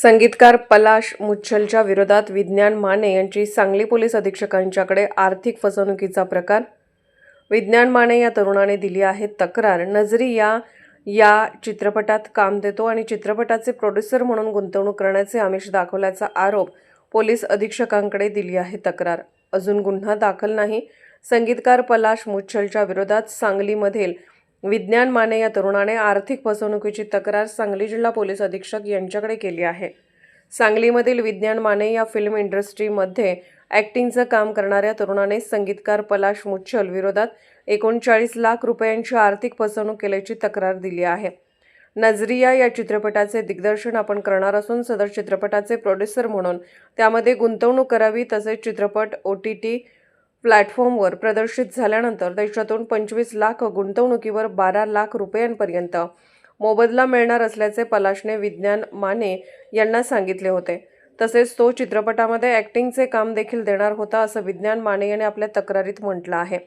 संगीतकार पलाश मुच्छलच्या विरोधात विज्ञान माने यांची सांगली पोलीस अधीक्षकांच्याकडे आर्थिक फसवणुकीचा प्रकार. विज्ञान माने या तरुणाने दिली आहे तक्रार. नजरी या चित्रपटात काम देतो आणि चित्रपटाचे प्रोड्युसर म्हणून गुंतवणूक करण्याचे आमिष दाखवल्याचा आरोप पोलीस अधीक्षकांकडे दिली आहे तक्रार. अजून गुन्हा दाखल नाही. संगीतकार पलाश मुच्छलच्या विरोधात सांगलीमधील विज्ञान माने या तरुणाने आर्थिक फसवणुकीची तक्रार सांगली जिल्हा पोलीस अधीक्षक यांच्याकडे केली आहे. सांगलीमधील विज्ञान माने या फिल्म इंडस्ट्रीमध्ये ॲक्टिंगचं काम करणाऱ्या तरुणाने संगीतकार पलाश मुच्छल विरोधात 39 लाख रुपयांची आर्थिक फसवणूक केल्याची तक्रार दिली आहे. नजरिया या चित्रपटाचे दिग्दर्शन आपण करणार असून सदर चित्रपटाचे प्रोड्युसर म्हणून त्यामध्ये गुंतवणूक करावी, तसेच चित्रपट OTT प्लॅटफॉर्मवर प्रदर्शित झाल्यानंतर देशातून 25 लाख गुंतवणुकीवर 12 लाख रुपयांपर्यंत मोबदला मिळणार असल्याचे पलाशने विज्ञान माने यांना सांगितले होते. तसेच तो चित्रपटामध्ये ॲक्टिंगचे काम देखील देणार होता, असं विज्ञान माने यांनी आपल्या तक्रारीत म्हटलं आहे.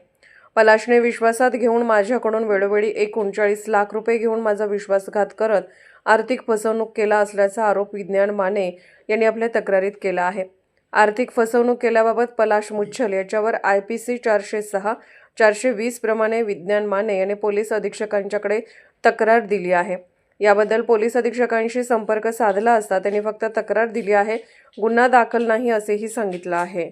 पलाशने विश्वासात घेऊन माझ्याकडून वेळोवेळी 39 लाख रुपये घेऊन माझा विश्वासघात करत आर्थिक फसवणूक केला असल्याचा आरोप विज्ञान माने यांनी आपल्या तक्रारीत केला आहे. आर्थिक फसवणूक केल्याबाबत पलाश मुच्छल याच्यावर IPC 406, 420 प्रमाणे विज्ञान माने यांनी पोलीस अधीक्षकांच्याकडे तक्रार दिली आहे. याबद्दल पोलीस अधीक्षकांशी संपर्क साधला असता त्यांनी फक्त तक्रार दिली आहे, गुन्हा दाखल नाही असेही सांगितलं आहे.